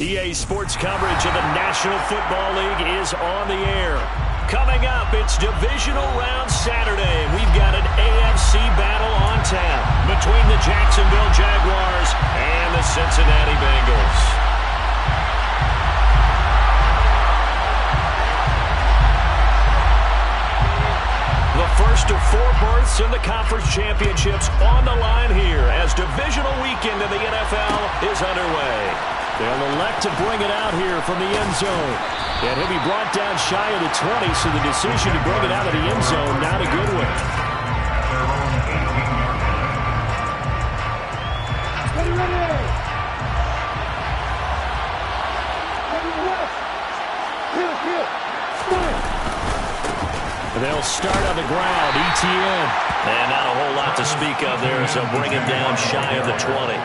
EA Sports coverage of the National Football League is on the air. Coming up, it's Divisional Round Saturday. We've got an AFC battle on tap between the Jacksonville Jaguars and the Cincinnati Bengals. The first of 4 berths in the conference championships on the line here as divisional weekend in the NFL is underway. They'll elect to bring it out here from the end zone. And he'll be brought down shy of the 20, so the decision to bring it out of the end zone, not a good one. They'll start on the ground, ETN. And not a whole lot to speak of there as they'll bring him down shy of the 20.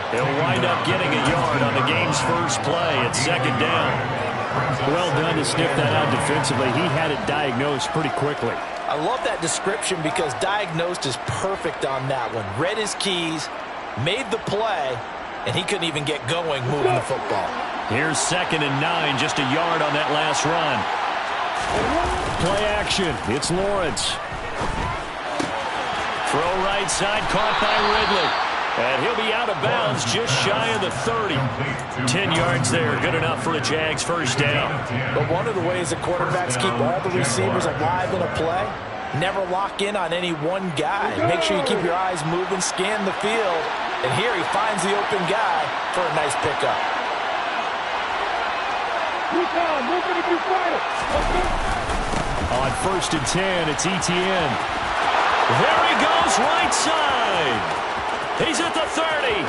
He'll wind up getting a yard on the game's first play at second down. Well done to sniff that out defensively. He had it diagnosed pretty quickly. I love that description because diagnosed is perfect on that one. Read his keys, made the play, and he couldn't even get going moving the football. Here's 2nd and 9, just a yard on that last run. Play action. It's Lawrence. Throw right side, caught by Ridley. And he'll be out of bounds just shy of the 30. 10 yards there, good enough for a Jags first down. But one of the ways that quarterbacks keep all the receivers alive in a play, never lock in on any one guy. Make sure you keep your eyes moving, scan the field. And here he finds the open guy for a nice pickup. On 1st and 10, it's ETN. There he goes, right side. He's at the 30.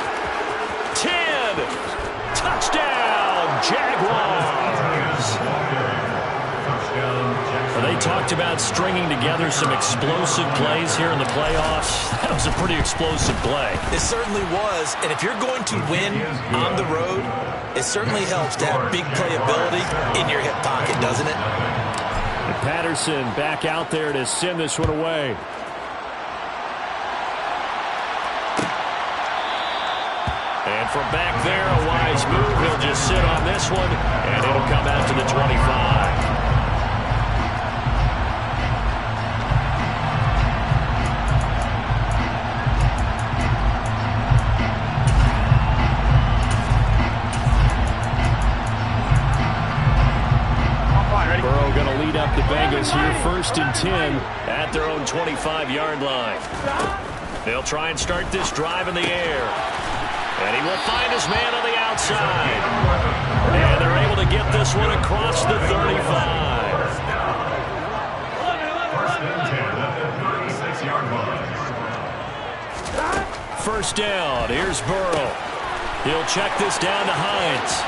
10. Touchdown, Jaguars. Well, they talked about stringing together some explosive plays here in the playoffs. That was a pretty explosive play. It certainly was. And if you're going to win on the road, it certainly helps to have big playability in your hip pocket, doesn't it? And Patterson back out there to send this one away. And from back there, a wise move. He'll just sit on this one, and it'll come out to the 25. Burrow going to lead up the Bengals here, 1st and 10 at their own 25-yard line. They'll try and start this drive in the air. And he will find his man on the outside. And they're able to get this one across the 35. First down, here's Burrow. He'll check this down to Hines.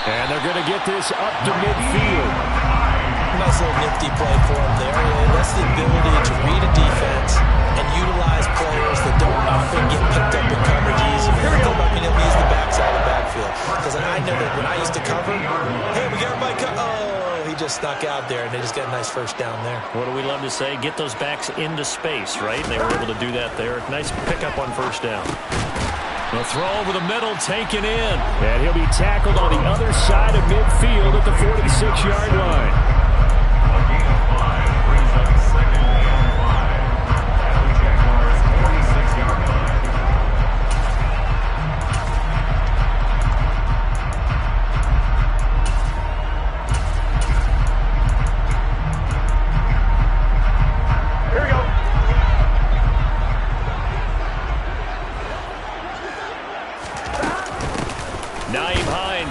And they're going to get this up to midfield. Nice little nifty play for him there. That's the ability to read a defense and utilize players that don't often get picked up in coverage easy. Here we go about being able to use the backside of the backfield. Because I know that when I used to cover, hey, we got everybody oh, he just snuck out there, and they just got a nice first down there. What do we love to say? Get those backs into space, right? They were able to do that there. Nice pickup on first down. The throw over the middle, taken in. And he'll be tackled on the other side of midfield at the 46-yard line.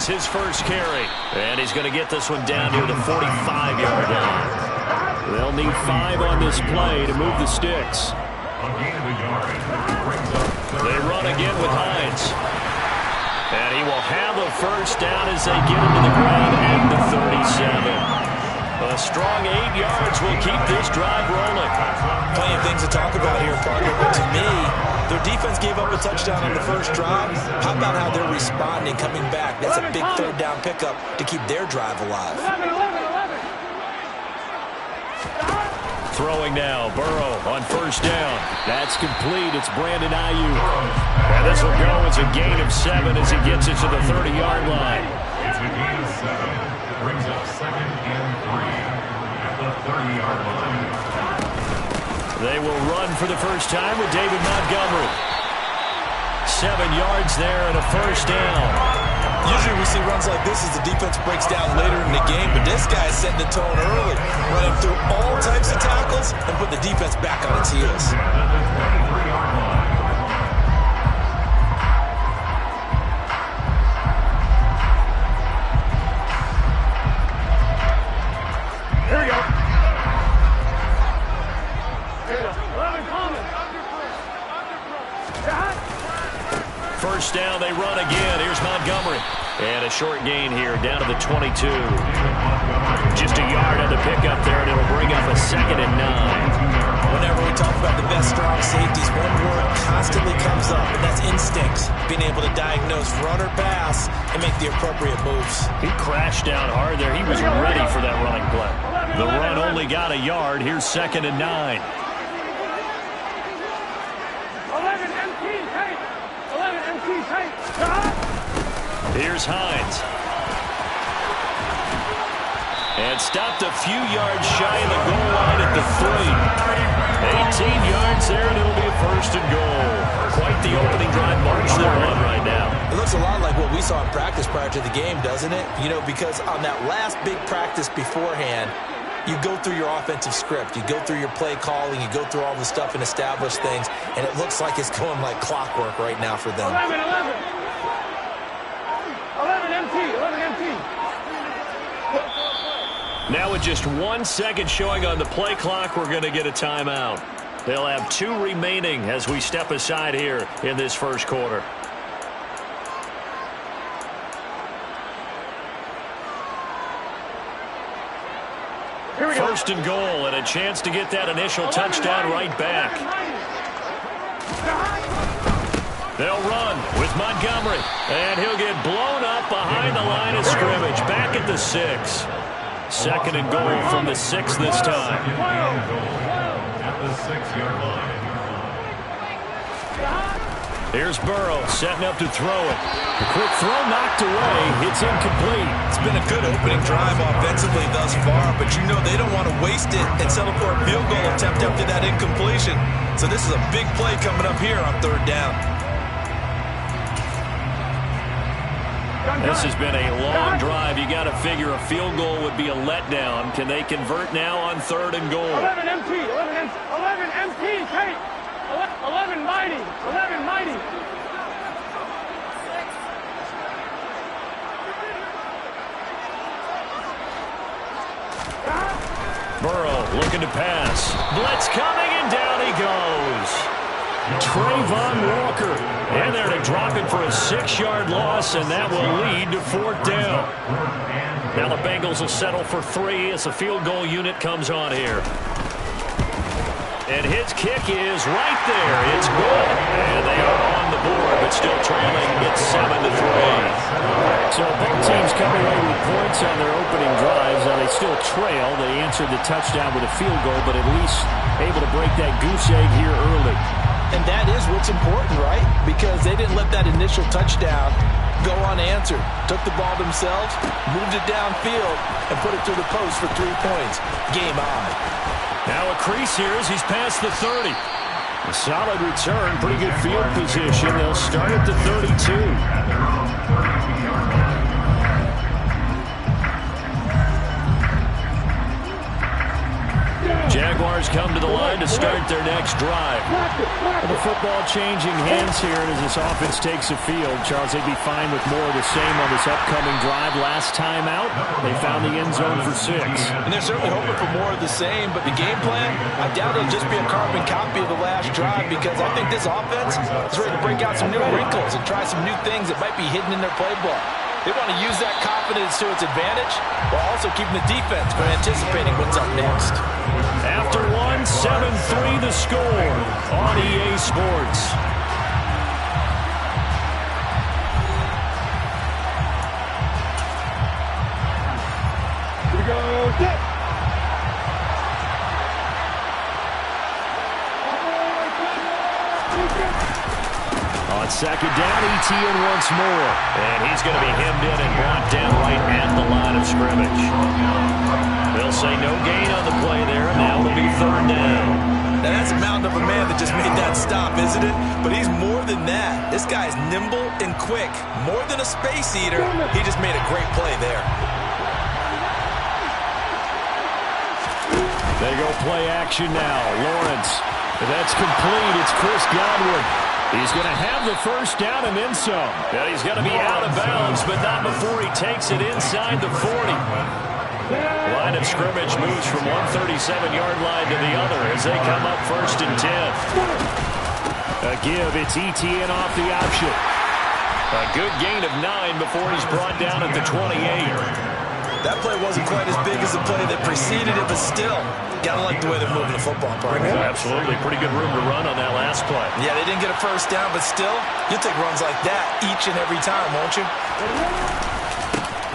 His first carry, and he's going to get this one down near the 45-yard line. They'll need 5 on this play to move the sticks. They run again with Hines, and he will have a first down as they get into the ground at the 37. A strong 8 yards will keep this drive rolling. Plenty of things to talk about here, Parker, but to me, their defense gave up a touchdown on the first drive. How about how they're responding, coming back? That's a big third down pickup to keep their drive alive. Throwing now, Burrow on first down. That's complete. It's Brandon Ayuk. And this will go as a gain of 7 as he gets it to the 30-yard line. It's a gain of 7. Brings up 2nd and 3 at the 30-yard line. They will run for the first time with David Montgomery. 7 yards there and a first down. Usually we see runs like this as the defense breaks down later in the game, but this guy is setting the tone early, running through all types of tackles and put the defense back on its heels. Here we go. Here we go. 11 coming. First down, they run again. Here's Montgomery. And a short gain here down to the 22. Just a yard on the pickup there, and it'll bring up a 2nd and 9. Whenever we talk about the best strong safeties, one word constantly comes up, and that's instincts. Being able to diagnose run or pass and make the appropriate moves. He crashed down hard there. He was ready for that running play. The run only got a yard. Here's 2nd and 9. 11 MT tight. 11 MT tight. Here's Hines. And stopped a few yards shy of the goal line at the 3. 18 yards there, and it'll be a 1st and goal. Quite the opening drive march they're on right now. It looks a lot like what we saw in practice prior to the game, doesn't it? You know, because on that last big practice beforehand, you go through your offensive script. You go through your play calling. You go through all the stuff and establish things, and it looks like it's going like clockwork right now for them. 11 MT. 11 MT. Now with just 1 second showing on the play clock, we're going to get a timeout. They'll have 2 remaining as we step aside here in this first quarter. First and goal, and a chance to get that initial touchdown right back. They'll run with Montgomery, and he'll get blown up behind the line of scrimmage, back at the 6. 2nd and goal from the 6 this time. At the 6-yard line. Here's Burrow setting up to throw it. The quick throw knocked away. It's incomplete. It's been a good opening drive offensively thus far, but you know they don't want to waste it and settle for a field goal attempt after that incompletion. So this is a big play coming up here on 3rd down. This has been a long drive. You got to figure a field goal would be a letdown. Can they convert now on 3rd and goal? 11 MT. 11 MT tight. 11 mighty. 11 mighty. Burrow looking to pass. Blitz coming, and down he goes. Trayvon Walker. And there to drop it for a 6-yard loss, and that will lead to 4th down. Now the Bengals will settle for 3 as the field goal unit comes on here. And his kick is right there. It's good. And they are on the board, but still trailing. It's 7-3. So both teams coming away with points on their opening drives. Now they still trail. They answered the touchdown with a field goal, but at least able to break that goose egg here early. And that is what's important, right? Because they didn't let that initial touchdown go unanswered. Took the ball themselves, moved it downfield, and put it through the post for 3 points. Game on. Now a crease here as he's past the 30. A solid return, pretty good field position. They'll start at the 32. Jaguars come to the line to start their next drive. The football changing hands here as this offense takes the field. Charles, they'd be fine with more of the same on this upcoming drive. Last time out, they found the end zone for 6. And they're certainly hoping for more of the same, but the game plan, I doubt it'll just be a carbon copy of the last drive, because I think this offense is ready to break out some new wrinkles and try some new things that might be hidden in their playbook. They want to use that confidence to its advantage while also keeping the defense from anticipating what's up next. After 1, 7-3 the score on EA Sports. Here we go. second down, ETN once more. And he's going to be hemmed in and brought down right at the line of scrimmage. They'll say no gain on the play there. Now it'll be third down. Now that's a mountain of a man that just made that stop, isn't it? But he's more than that. This guy's nimble and quick. More than a space eater, he just made a great play there. They go play action now. Lawrence. That's complete. It's Chris Godwin. He's going to have the first down and then some. And he's going to be out of bounds, but not before he takes it inside the 40. Line of scrimmage moves from one 37-yard line to the other as they come up 1st and 10. A give. It's ETN off the option. A good gain of 9 before he's brought down at the 28. That play wasn't quite as big as the play that preceded it, but still, gotta like the way they're moving the football, partner. Absolutely. Pretty good room to run on that last play. Yeah, they didn't get a first down, but still, you'll take runs like that each and every time, won't you?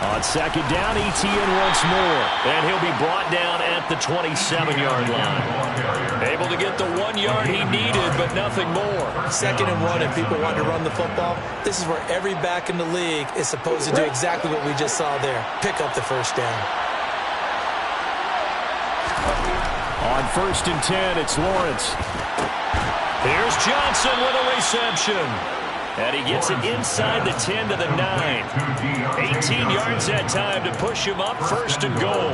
On second down, ETN once more. And he'll be brought down at the 27-yard line. Able to get the 1 yard he needed, but nothing more. 2nd and 1, and people want to run the football. This is where every back in the league is supposed to do exactly what we just saw there. Pick up the first down. On 1st and 10, it's Lawrence. Here's Johnson with a reception. And he gets it inside the 10 to the 9. 18 yards that time to push him up 1st and goal.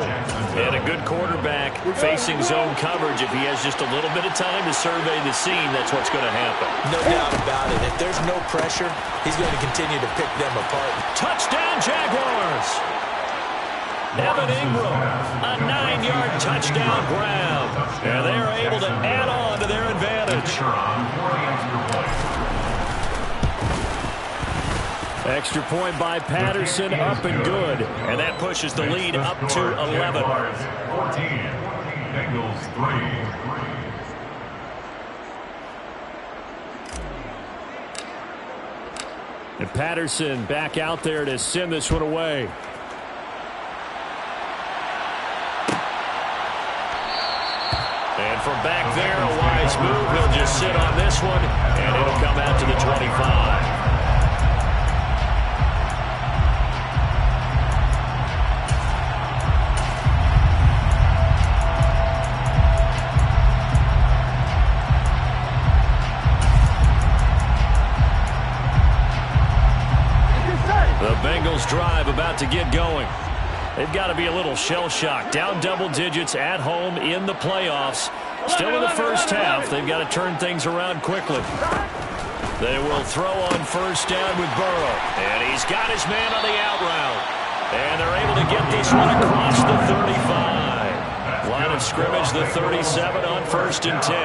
And a good quarterback facing zone coverage. If he has just a little bit of time to survey the scene, that's what's going to happen. No doubt about it. If there's no pressure, he's going to continue to pick them apart. Touchdown, Jaguars! Evan Ingram, a 9-yard touchdown grab. And they're able to add on to their advantage. Extra point by Patterson, up and good. And that pushes the lead up to 11. 14, Bengals 3. And Patterson back out there to send this one away. And from back there, a wise move. He'll just sit on this one, and it'll come out to the 25. The Bengals drive about to get going. They've got to be a little shell-shocked. Down double digits at home in the playoffs. Still in the first half. They've got to turn things around quickly. They will throw on 1st down with Burrow. And he's got his man on the out route. And they're able to get this one across the 35. Line of scrimmage, the 37 on 1st and 10.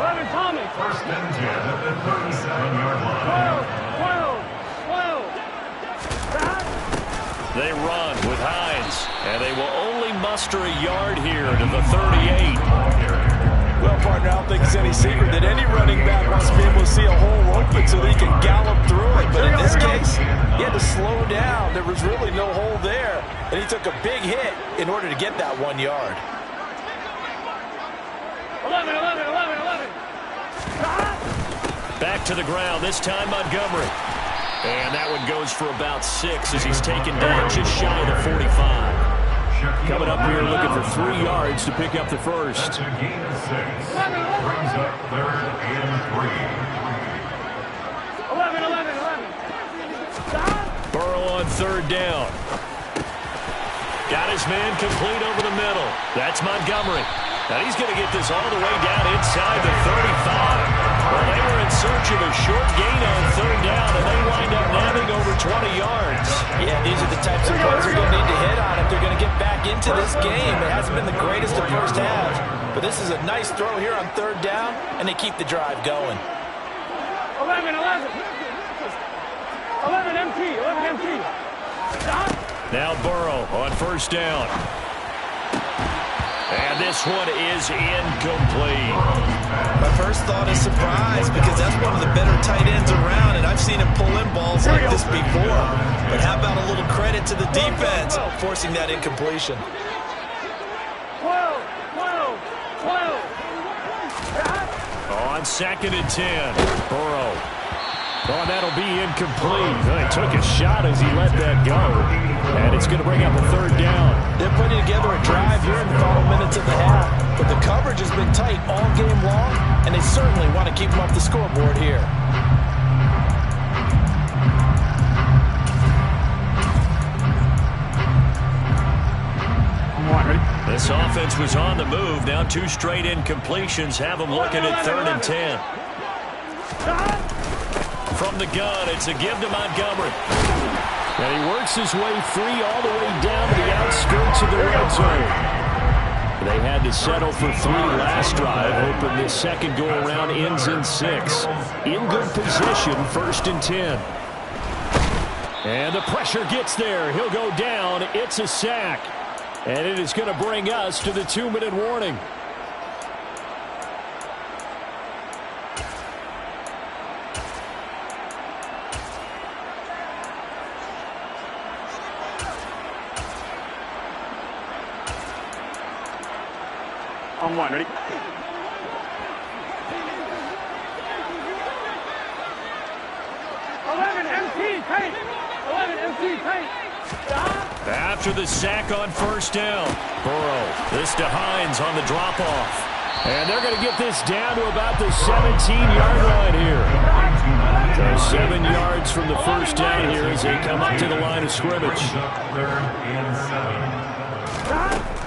11, Tommy. 1st and 10 at the 37-yard line. 12. They run with Hines, and they will only muster a yard here to the 38. Well, partner, I don't think it's any secret that any running back wants to be able to see a hole open so that he can gallop through it. But in this case, he had to slow down. There was really no hole there, and he took a big hit in order to get that 1 yard. 11. Back to the ground, this time Montgomery. And that one goes for about 6 as he's taken down just shy of the 45. Coming up here looking for 3 yards to pick up the first. That's a gain of 6. Brings up 3rd and 3. 11. Burrow on 3rd down. Got his man complete over the middle. That's Montgomery. Now he's going to get this all the way down inside the 35. Well, they were in search of a short gain on 3rd down, and they wind up nabbing over 20 yards. Yeah, these are the types of plays they're going to need to hit on if they're going to get back into this game. It hasn't been the greatest of first halves, but this is a nice throw here on 3rd down, and they keep the drive going. 11 empty. Now Burrow on 1st down. And this one is incomplete. My first thought is surprise because that's one of the better tight ends around, and I've seen him pull in balls like this before. But how about a little credit to the defense forcing that incompletion? 12. On 2nd and 10, Burrow. Oh, that'll be incomplete. He took a shot as he let that go. And it's going to bring up a third down. They're putting together a drive here in the final minutes of the half. But the coverage has been tight all game long, and they certainly want to keep them off the scoreboard here. This offense was on the move. Now 2 straight incompletions have them looking at 3rd and 10. From the gun, it's a give to Montgomery. And he works his way free all the way down to the outskirts of the red zone. They had to settle for 3 last drive, hoping this second go-around ends in 6. In good position, 1st and 10. And the pressure gets there. He'll go down. It's a sack. And it is going to bring us to the 2-minute warning. On 1, ready? After the sack on 1st down, Burrow. This to Hines on the drop-off. And they're going to get this down to about the 17-yard line here. So 7 yards from the 1st down here as they come up to the line of scrimmage.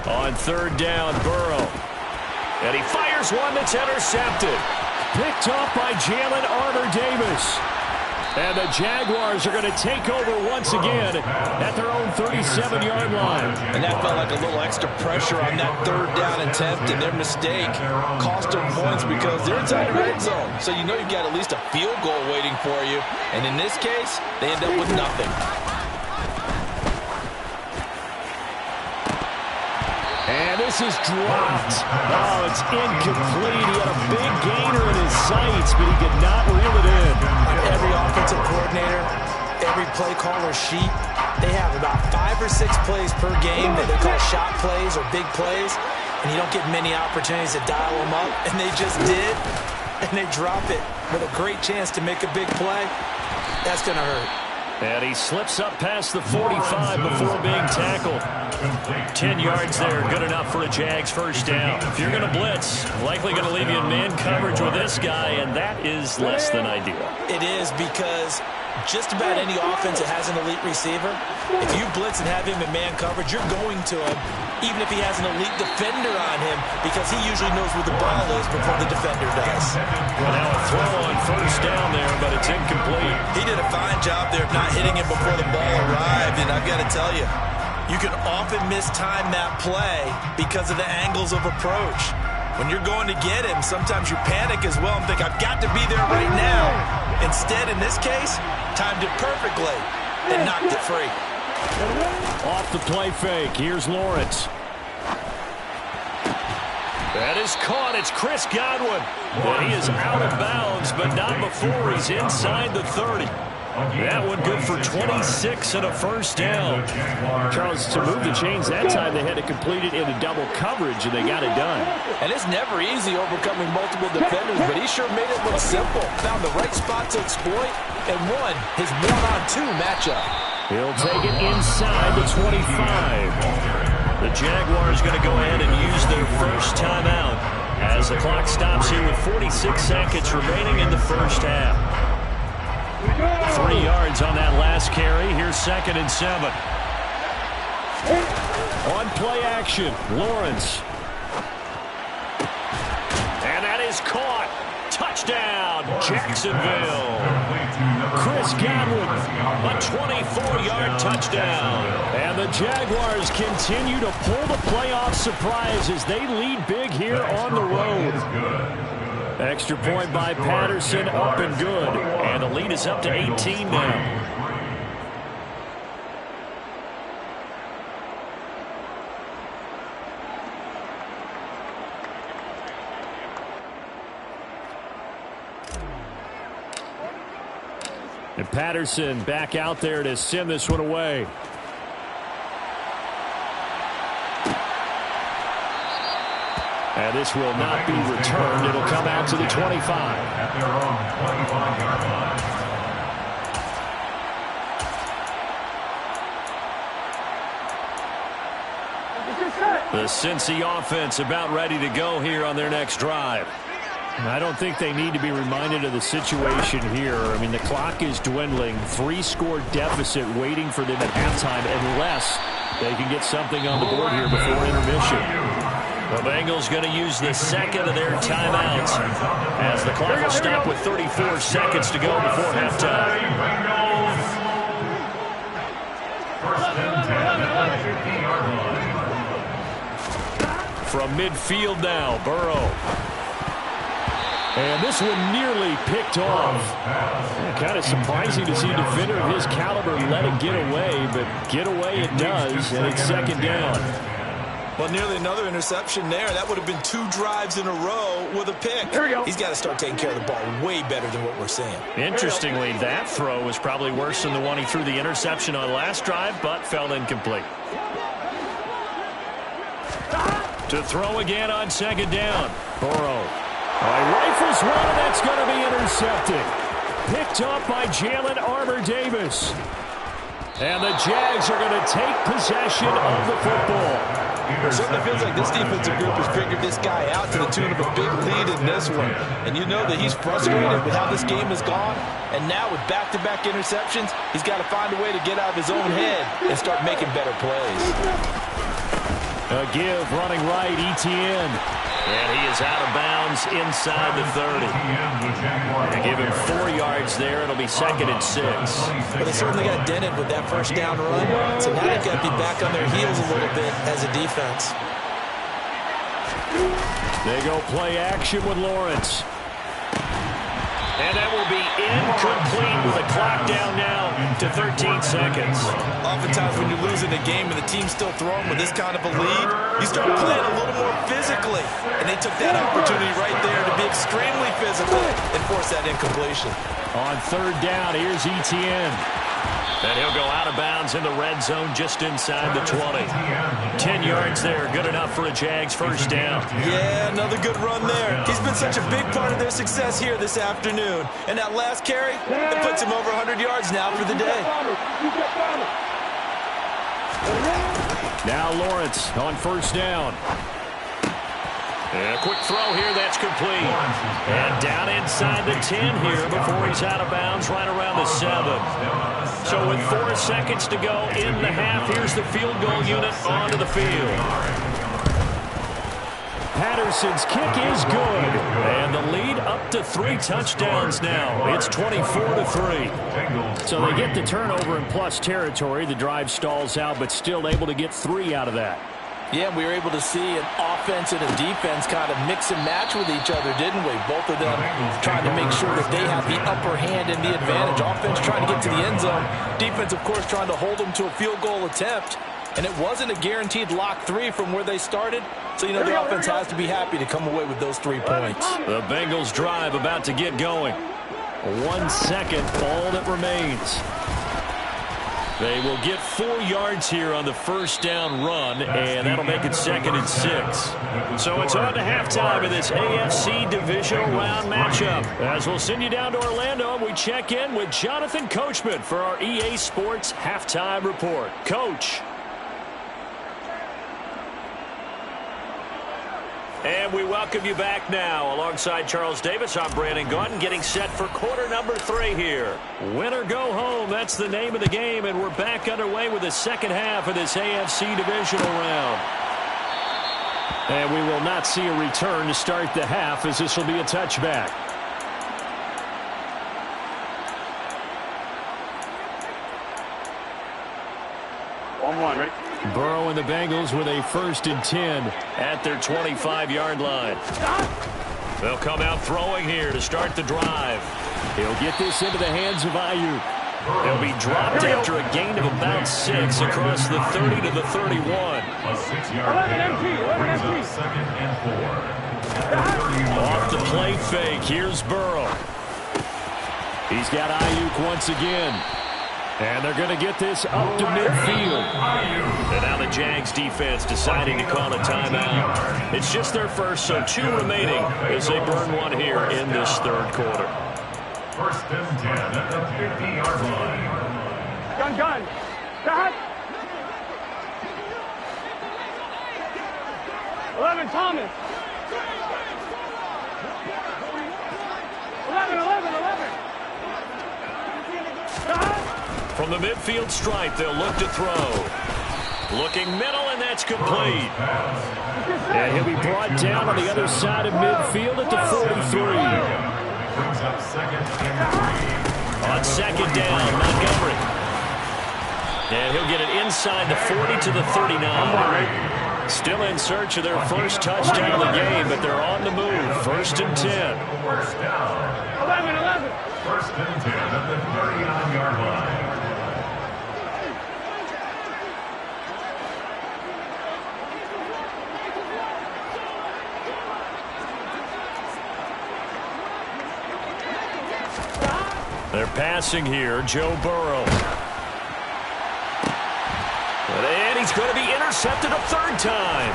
On 3rd down, Burrow. And he fires one that's intercepted. Picked off by Jalen Armour-Davis. And the Jaguars are going to take over once again at their own 37-yard line. And that felt like a little extra pressure on that 3rd down attempt, and their mistake cost them points because they're inside the red zone. So you know you've got at least a field goal waiting for you. And in this case, they end up with nothing. And this is dropped. Oh, it's incomplete. He had a big gainer in his sights, but he could not reel it in. Every offensive coordinator, every play caller sheet, they have about 5 or 6 plays per game that they call shot plays or big plays, and you don't get many opportunities to dial them up, and they just did, and they drop it with a great chance to make a big play. That's going to hurt. And he slips up past the 45 before being tackled. 10 yards there, good enough for a Jags 1st down. If you're going to blitz, likely going to leave you in man coverage with this guy, and that is less than ideal. It is because just about any offense that has an elite receiver, if you blitz and have him in man coverage, you're going to him, even if he has an elite defender on him, because he usually knows where the ball is before the defender does. Well, now a throw on 1st down there, but it's incomplete. He did a fine job there of not hitting him before the ball arrived, and I've got to tell you, you can often mistime that play because of the angles of approach. When you're going to get him, sometimes you panic as well and think, I've got to be there right now. Instead, in this case, timed it perfectly and knocked it free. Off the play fake. Here's Lawrence. That is caught. It's Chris Godwin. And he is out of bounds, but not before he's inside the 30. That one good for 26 and a 1st down. Charles, to move the chains that time, they had to complete it into double coverage, and they got it done. And it's never easy overcoming multiple defenders, but he sure made it look simple. Found the right spot to exploit and won his 1-on-2 matchup. He'll take it inside the 25. The Jaguars going to go ahead and use their 1st timeout as the clock stops here with 46 seconds remaining in the 1st half. 3 yards on that last carry. Here's 2nd and 7. On play action, Lawrence. And that is caught. Touchdown, Jacksonville. Chris Godwin, a 24-yard touchdown. And the Jaguars continue to pull the playoff surprise as they lead big here on the road. Extra point by Patterson, up and good. And the lead is up to 18 now. And Patterson back out there to send this one away. And this will not be returned. It'll come out to the 25. At their own 25-yard line. The Cincy offense about ready to go here on their next drive. I don't think they need to be reminded of the situation here. I mean, the clock is dwindling. 3-score deficit waiting for them at halftime unless they can get something on the board here before intermission. The Bengals going to use the second of their timeouts as the clock will stop with 34 seconds to go before halftime. First and 10 at the 50-yard line. From midfield now, Burrow. And this one nearly picked off. Kind of surprising to see a defender of his caliber let it get away, but get away it does, and it's second down. Well, nearly another interception there. That would have been 2 drives in a row with a pick. Here we go. He's got to start taking care of the ball way better than what we're seeing. Interestingly, that throw was probably worse than the one he threw the interception on last drive, but fell incomplete. To throw again on second down. Burrow. Rifles one, and that's going to be intercepted. Picked up by Jalen Armour-Davis. And the Jags are going to take possession of the football. It certainly feels like this defensive group has figured this guy out to the tune of a big lead in this one. And you know that he's frustrated with how this game has gone. And now with back-to-back interceptions, he's got to find a way to get out of his own head and start making better plays. A give running right, Etienne. And he is out of bounds inside the 30. They give him 4 yards there. It'll be second and 6. But they certainly got dented with that first down run. So now they've got to be back on their heels a little bit as a defense. They go play action with Lawrence. And that will be incomplete with the clock down now to 13 seconds. Oftentimes when you're losing a game and the team's still throwing with this kind of a lead, you start playing a little more physically. And they took that opportunity right there to be extremely physical and force that incompletion. On third down, here's Etienne. And he'll go out of bounds in the red zone just inside the 20. 10 yards there, good enough for a Jags first down. Yeah, another good run there. He's been such a big part of their success here this afternoon. And that last carry, it puts him over 100 yards now for the day. Now Lawrence on first down. And a quick throw here, that's complete. And down inside the 10 here before he's out of bounds right around the 7. So with 4 seconds to go in the half, here's the field goal unit onto the field. Patterson's kick is good. And the lead up to 3 touchdowns now. It's 24-3. So they get the turnover in plus territory. The drive stalls out, but still able to get 3 out of that. Yeah, we were able to see an offense and a defense kind of mix and match with each other, didn't we? Both of them trying to make sure that they have the upper hand and the advantage. Offense trying to get to the end zone. Defense, of course, trying to hold them to a field goal attempt. And it wasn't a guaranteed lock 3 from where they started. So, you know, the offense has to be happy to come away with those 3 points. The Bengals drive about to get going. 1 second, all that remains. They will get 4 yards here on the first down run, and that'll make it second and 6. So it's on to halftime of this AFC Divisional Round matchup. As we'll send you down to Orlando, we check in with Jonathan Coachman for our EA Sports Halftime Report. Coach. And we welcome you back now. Alongside Charles Davis, I'm Brandon Gaudin, getting set for quarter number 3 here. Win or go home, that's the name of the game, and we're back underway with the second half of this AFC Divisional Round. And we will not see a return to start the half, as this will be a touchback. Ready? Burrow and the Bengals with a 1st and 10 at their 25-yard line. They'll come out throwing here to start the drive. He'll get this into the hands of Ayuk. They'll be dropped after a gain of about 6 across the 30 to the 31. A 6-yard gain. 2nd and 4. Off the play fake, here's Burrow. He's got Ayuk once again. And they're going to get this up to midfield. And now the Jags defense deciding to call a timeout. It's just their first, so 2 remaining as they burn 1 here in this 3rd quarter. 1st and 10 at the 50-yard line. Gun. Stop. 11, Thomas. 11, 11, 11. From the midfield stripe, they'll look to throw. Looking middle, and that's complete. And he'll be brought down on the other side of midfield at the 43. Brings up second and 3. On second down, Montgomery. And he'll get it inside the 40 to the 39. Still in search of their first touchdown of the game, but they're on the move. First and 10. First down. 11, 11. First and 10 at the 39-yard line. They're passing here, Joe Burrow. And he's going to be intercepted a third time.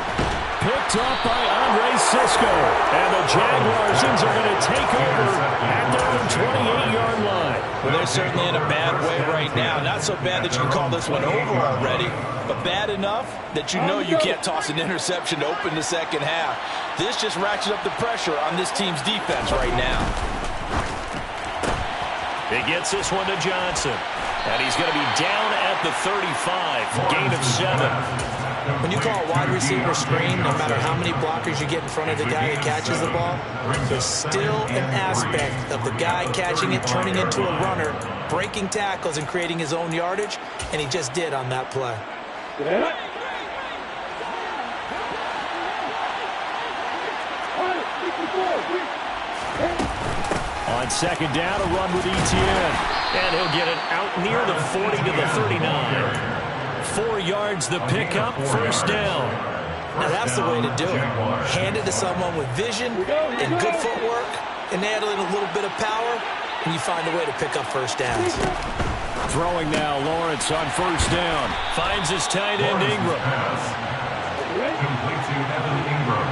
Picked up by Andre Sisco. And the Jaguars are going to take over at their own 28-yard line. Well, they're certainly in a bad way right now. Not so bad that you can call this one over already, but bad enough that you know you can't toss an interception to open the second half. This just ratchets up the pressure on this team's defense right now. He gets this one to Johnson. And he's going to be down at the 35. Gain of 7. When you call a wide receiver screen, no matter how many blockers you get in front of the guy that catches the ball, there's still an aspect of the guy catching it, turning into a runner, breaking tackles and creating his own yardage, and he just did on that play. On second down, a run with Etienne. And he'll get it out near the 40 to the 39. 4 yards the pickup, first down. Now that's the way to do it. Hand it to someone with vision and good footwork, and add in a little bit of power, and you find a way to pick up first downs. Throwing now, Lawrence on first down. Finds his tight end, Ingram. Complete to Evan Ingram.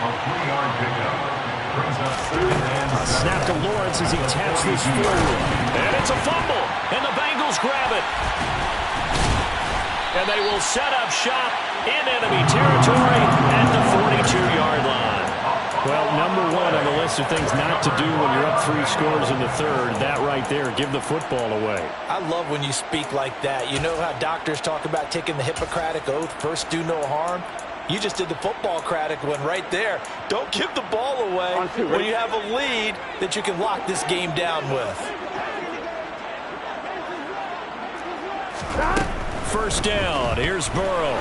A 3-yard pickup. Brings up second and Snap to Lawrence as he taps this forward. And it's a fumble. And the Bengals grab it. And they will set up shop in enemy territory at the 42-yard line. Well, number one on the list of things not to do when you're up 3 scores in the third, that right there, give the football away. I love when you speak like that. You know how doctors talk about taking the Hippocratic Oath, first do no harm? You just did the football-cratic one right there. Don't give the ball away when you have a lead that you can lock this game down with. First down, here's Burrow.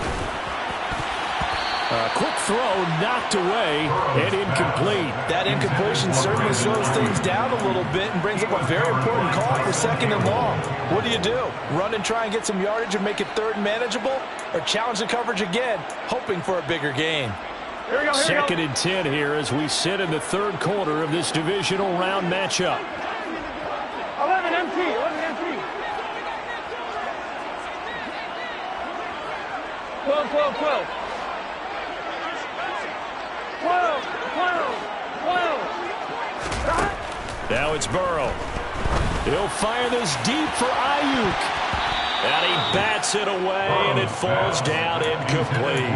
A quick throw knocked away and incomplete. That incompletion certainly slows things down a little bit and brings up a very important call for second and long. What do? Run and try and get some yardage and make it third and manageable? Or challenge the coverage again, hoping for a bigger gain? Second and 10 here as we sit in the third quarter of this divisional round matchup. 11 MT, 11 MT. 12, 12, 12. 12, 12, 12. Now it's Burrow. He'll fire this deep for Ayuk. And he bats it away, and it falls down incomplete.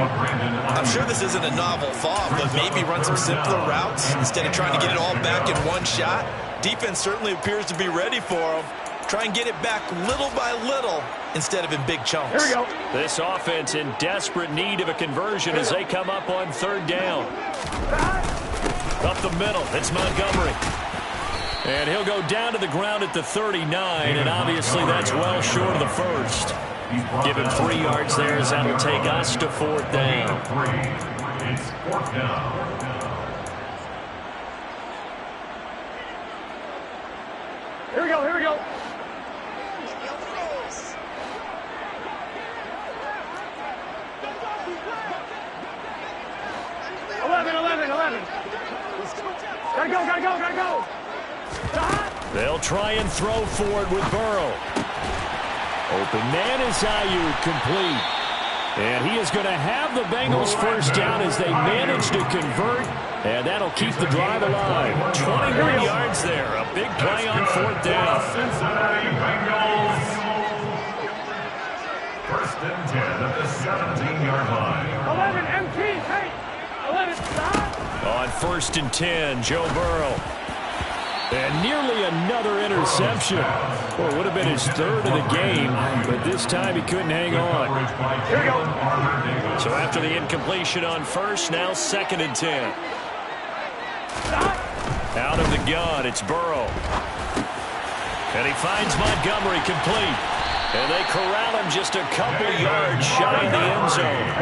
I'm sure this isn't a novel thought, but maybe run some simpler routes instead of trying to get it all back in one shot. Defense certainly appears to be ready for him. Try and get it back little by little instead of in big chunks. Here we go. This offense in desperate need of a conversion as they come up on third down. Up the middle, it's Montgomery. And he'll go down to the ground at the 39, and obviously that's well short of the first. Give him 3 yards there as that'll take us to fourth down. It's fourth down. Here we go, here we go. Gotta go. They'll try and throw for it with Burrow. Open man is Ayuk, complete. And he is going to have the Bengals first down as they manage to convert. And that'll keep the drive alive. 21 yards there. A big play on fourth down. Cincinnati Bengals. First and 10 at the 17-yard line. 11 MT, hey. On 1st and 10, Joe Burrow. And nearly another interception. Well, it would have been his 3rd of the game, but this time he couldn't hang on. Here we go. So after the incompletion on 1st, now 2nd and 10. Out of the gun, it's Burrow. And he finds Montgomery complete. And they corral him just a couple yards shy of the end zone.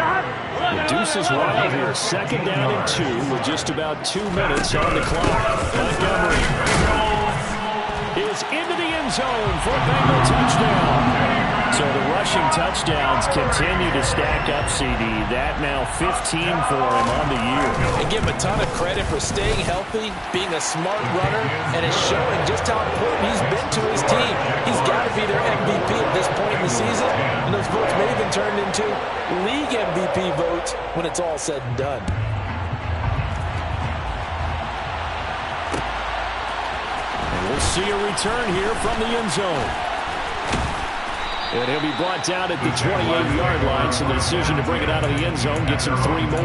The deuce is wild here. 2nd down and 2 with just about 2 minutes on the clock. Montgomery is into the end zone for a Bengal touchdown. So the rushing touchdowns continue to stack up, CD. That now 15 for him on the year. And give him a ton of credit for staying healthy, being a smart runner, and it's showing just how important he's been to his team. He's got to be their MVP at this point in the season, and those votes may have been turned into league MVP votes when it's all said and done. And we'll see a return here from the end zone. And he'll be brought down at the 28-yard line, so the decision to bring it out of the end zone gets him 3 more.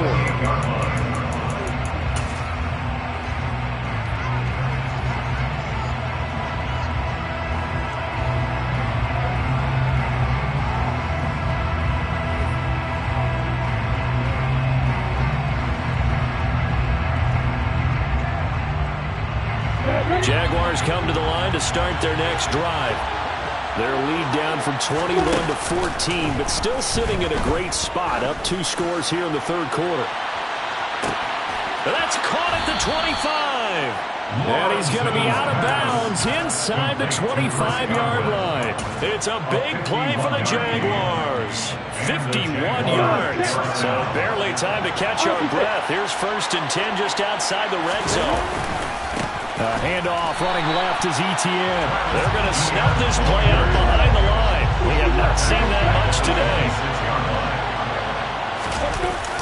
Jaguars come to the line to start their next drive. Their lead down from 21 to 14, but still sitting at a great spot, up 2 scores here in the 3rd quarter. That's caught at the 25. And he's going to be out of bounds inside the 25-yard line. It's a big play for the Jaguars. 51 yards. So barely time to catch our breath. Here's 1st and 10 just outside the red zone. Handoff running left is Etienne. They're going to snap this play out behind the line. We have not seen that much today.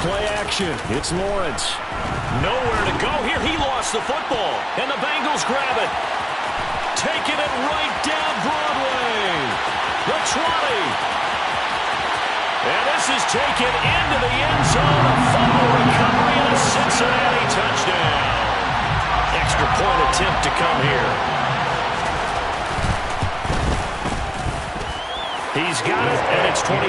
Play action. It's Lawrence. Nowhere to go here. He lost the football. And the Bengals grab it. Taking it right down Broadway. The 20. And this is taken into the end zone. A fumble recovery and a Cincinnati touchdown. Extra point attempt to come here. He's got it, and it's 24-17.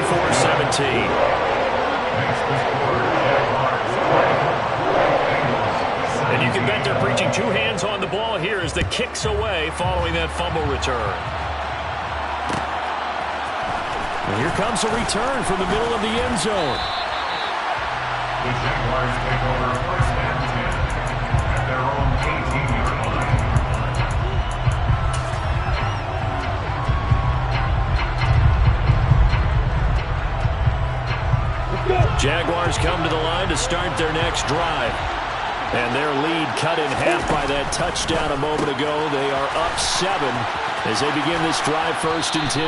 And you can bet they're preaching 2 hands on the ball here as the kick's away following that fumble return. And here comes a return from the middle of the end zone. The Jaguars take over 1st and 10 at their own 18-yard line. Jaguars come to the line to start their next drive. And their lead cut in half by that touchdown a moment ago. They are up 7 as they begin this drive 1st and 10.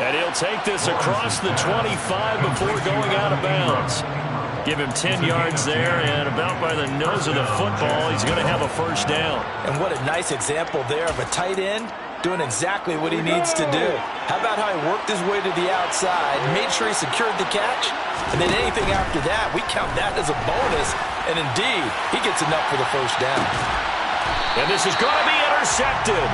And he'll take this across the 25 before going out of bounds. Give him 10 yards there, and about by the nose of the football, he's going to have a 1st down. And what a nice example there of a tight end doing exactly what he needs to do. How about how he worked his way to the outside, made sure he secured the catch, and then anything after that, we count that as a bonus. And indeed, he gets enough for the 1st down. And this is going to be intercepted.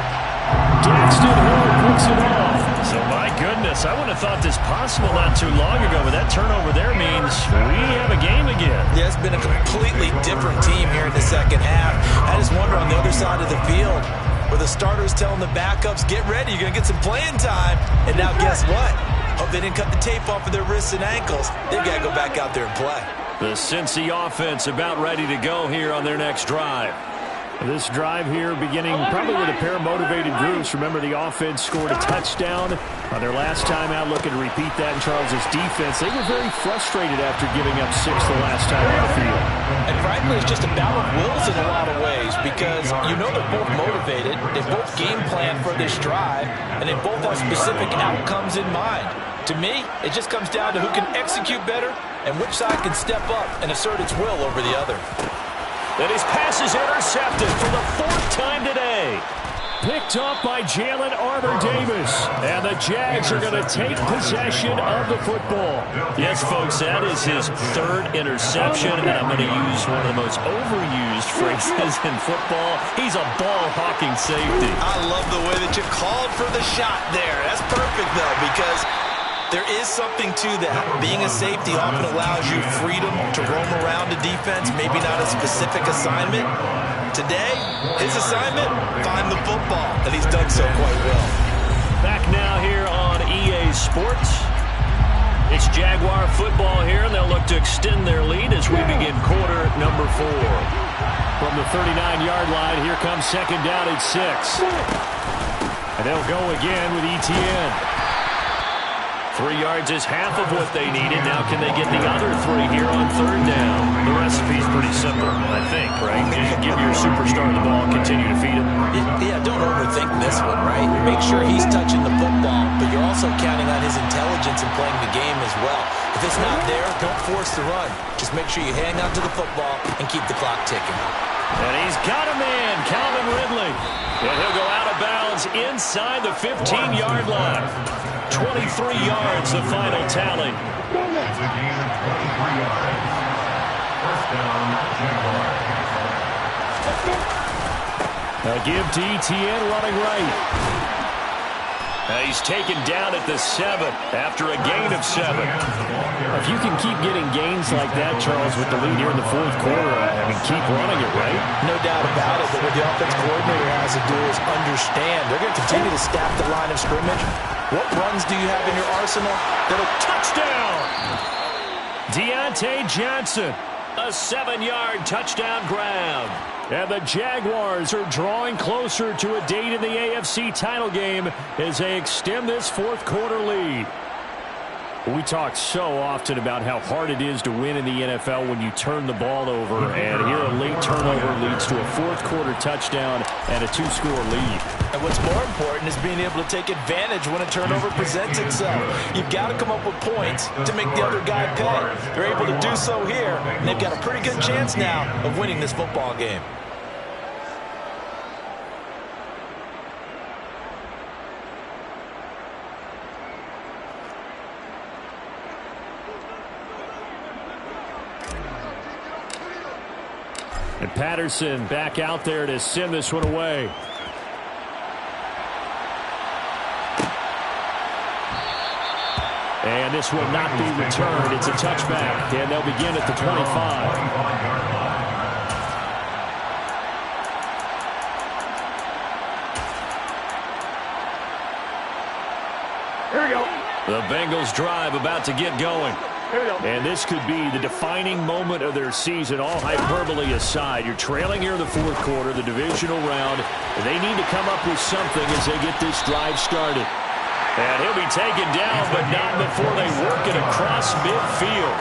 Daxton Hill picks it off. So, my goodness, I wouldn't have thought this possible not too long ago, but that turnover there means we have a game again. Yeah, it's been a completely different team here in the 2nd half. I just wonder on the other side of the field, where the starters telling the backups, get ready, you're going to get some playing time. And now guess what? Hope they didn't cut the tape off of their wrists and ankles. They've got to go back out there and play. The Cincy offense about ready to go here on their next drive. This drive here beginning probably with a pair of motivated groups. Remember, the offense scored a touchdown on their last time out, looking to repeat that in Charles's defense. They were very frustrated after giving up 6 the last time on the field. And frankly, it's just a battle of wills in a lot of ways, because you know they're both motivated, they both game plan for this drive, and they both have specific outcomes in mind. To me, it just comes down to who can execute better and which side can step up and assert its will over the other. And his pass is intercepted for the 4th time today. Picked up by Jalen Armour-Davis. And the Jags are going to take possession of the football. Yes, folks, that is his third interception. And I'm going to use one of the most overused phrases in football. He's a ball-hawking safety. I love the way that you called for the shot there. That's perfect, though, because there is something to that. Being a safety often allows you freedom to roam around a defense, maybe not a specific assignment. Today, his assignment, find the football, and he's done so quite well. Back now here on EA Sports. It's Jaguar football here, and they'll look to extend their lead as we begin quarter number 4. From the 39-yard line, here comes second down at 6. And they'll go again with Etienne. 3 yards is half of what they needed. Now can they get the other 3 here on third down? The recipe's pretty simple, I think, right? Just give your superstar the ball, continue to feed him. Yeah, don't overthink this one, right? Make sure he's touching the football, but you're also counting on his intelligence in playing the game as well. If it's not there, don't force the run. Just make sure you hang on to the football and keep the clock ticking. And he's got a man, Calvin Ridley. And he'll go out of bounds inside the 15-yard line. 23 yards, the final tally. It's a gain of 23 yards. First down, Jaguars. A give to Etienne running right. He's taken down at the 7 after a gain of 7. If you can keep getting gains like that, Charles, with the lead here in the fourth quarter, I mean, keep running it, right? No doubt about it, but what the offense coordinator has to do is understand. They're going to continue to staff the line of scrimmage. What runs do you have in your arsenal? That'll touchdown! Deontay Johnson, a 7-yard touchdown grab. And the Jaguars are drawing closer to a date in the AFC title game as they extend this fourth quarter lead. We talk so often about how hard it is to win in the NFL when you turn the ball over, and here a late turnover leads to a fourth quarter touchdown and a 2-score lead. And what's more important is being able to take advantage when a turnover presents itself. You've got to come up with points to make the other guy pay. They're able to do so here, and they've got a pretty good chance now of winning this football game. And Patterson back out there to send this one away. And this will not be returned. It's a touchback, and they'll begin at the 25. Here we go. The Bengals drive about to get going. And this could be the defining moment of their season, all hyperbole aside. You're trailing here in the fourth quarter, the divisional round. They need to come up with something as they get this drive started. And he'll be taken down, but not before they work it across midfield.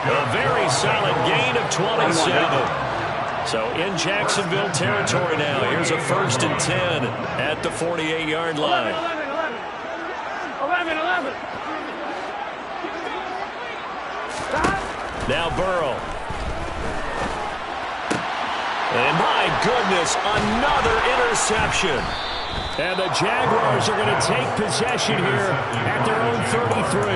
A very solid gain of 27. So in Jacksonville territory now. Here's a 1st and 10 at the 48-yard line. 11. Now Burrow. And my goodness, another interception. And the Jaguars are going to take possession here at their own 33.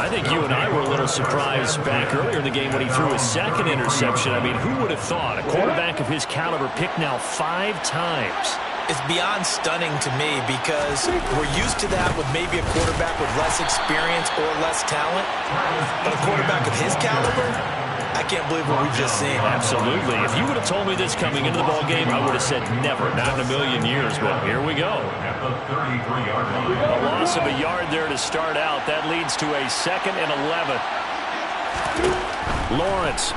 I think you and I were a little surprised back earlier in the game when he threw his second interception. I mean, who would have thought a quarterback of his caliber picked now 5 times? It's beyond stunning to me because we're used to that with maybe a quarterback with less experience or less talent. But a quarterback of his caliber, I can't believe what we've just seen. Absolutely. If you would have told me this coming into the ball game, I would have said never, not in a million years. But here we go. At the 33-yard line. A loss of a yard there to start out. That leads to a 2nd and 11. Lawrence.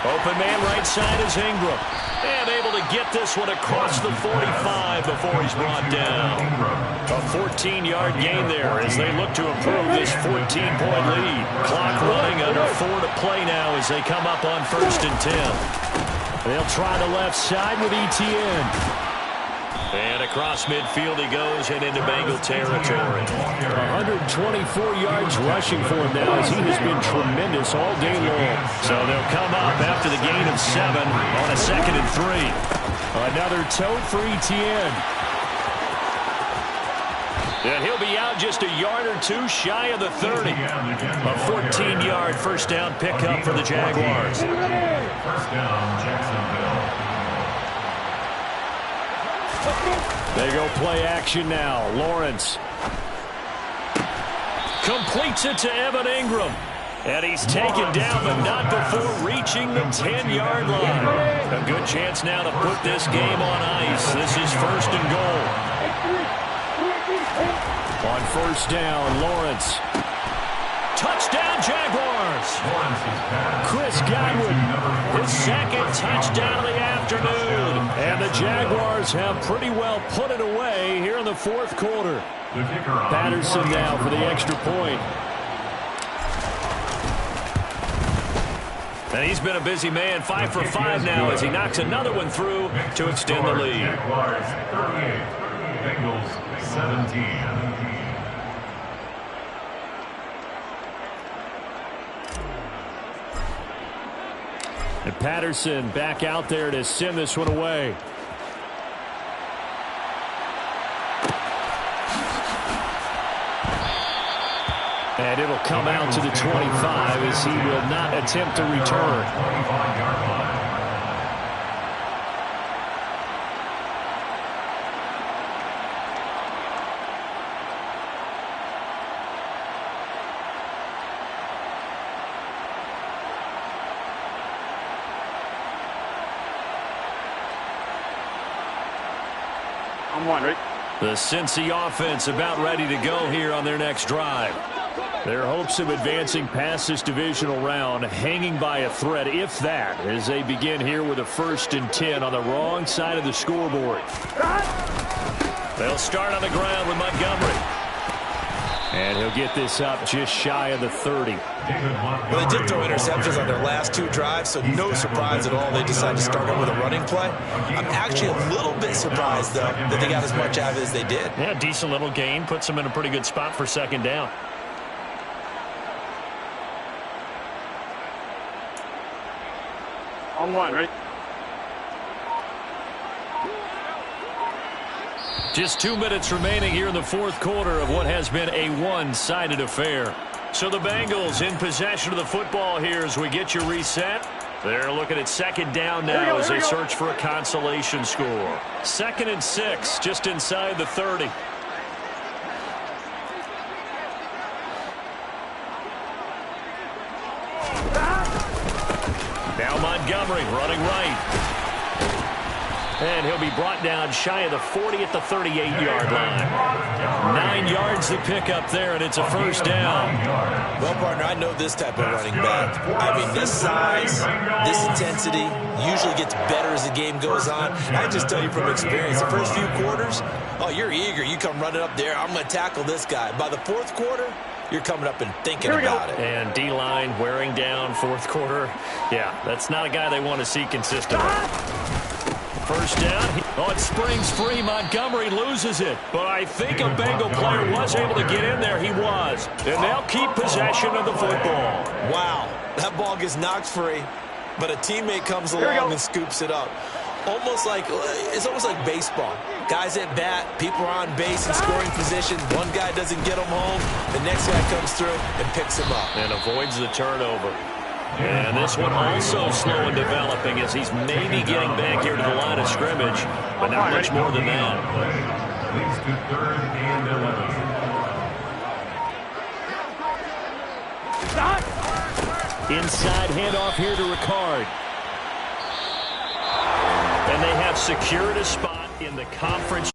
Open man right side is Ingram. And able to get this one across the 45 before he's brought down. A 14-yard gain there as they look to improve this 14-point lead. Clock running under 4 to play now as they come up on 1st and 10. They'll try the left side with Etienne. And across midfield he goes and into Bengal territory. 124 yards rushing for him now as he has been tremendous all day long. So they'll come up after the gain of 7 on a 2nd and 3. Another tote for Etienne. And he'll be out just a yard or two shy of the 30. A 14-yard first down pickup for the Jaguars. First down, Jacksonville. They go play action now. Lawrence completes it to Evan Ingram. And he's taken down, but not before reaching the 10-yard line. A good chance now to put this game on ice. This is 1st and goal. on first down. Lawrence. Touchdown, Jaguars. Chris Godwin, His 2nd touchdown of the afternoon. and the Jaguars have pretty well put it away here in the 4th quarter. Patterson now for the extra point. And he's been a busy man, 5 for 5 now as he knocks another one through to extend the lead. Jaguars 38, Bengals 17. And Patterson back out there to send this one away. And it'll come out to the 25 as he will not attempt to return. 25-yard line. I'm one, right? The Cincy offense about ready to go here on their next drive. Their hopes of advancing past this divisional round hanging by a thread, if that, as they begin here with a 1st and 10 on the wrong side of the scoreboard. They'll start on the ground with Montgomery. And he'll get this up just shy of the 30. Well, they did throw interceptions on their last 2 drives, so no surprise at all they decided to start up with a running play. I'm actually a little bit surprised, though, that they got as much out of it as they did. Yeah, decent little gain. Puts them in a pretty good spot for 2nd down. I'm one, right? Just 2 minutes remaining here in the 4th quarter of what has been a one-sided affair. So the Bengals in possession of the football here as we get you reset. They're looking at 2nd down now as they search for a consolation score. 2nd and 6, just inside the 30. Now Montgomery running right. And he'll be brought down shy of the 40 at the 38-yard line. 9 yards to pick up there, and it's a 1st down. Well, partner, I know this type of running back. I mean, this size, this intensity usually gets better as the game goes on. I just tell you from experience, the first few quarters, oh, you're eager. You come running up there, I'm going to tackle this guy. By the 4th quarter, you're coming up and thinking about it. And D-line wearing down 4th quarter. Yeah, that's not a guy they want to see consistently. 1st down. Oh, it springs free. Montgomery loses it. But I think a Bengal player was able to get in there. He was. And they'll keep possession of the football. Wow. That ball gets knocked free, but a teammate comes along and scoops it up. It's almost like baseball. Guys at bat, people are on base in scoring position. One guy doesn't get him home. The next guy comes through and picks him up. And avoids the turnover. And this one also slow and developing as he's maybe getting back here to the line of scrimmage, but not much more than that. Leads to 3rd and 11. Inside handoff here to Ricard. And they have secured a spot in the conference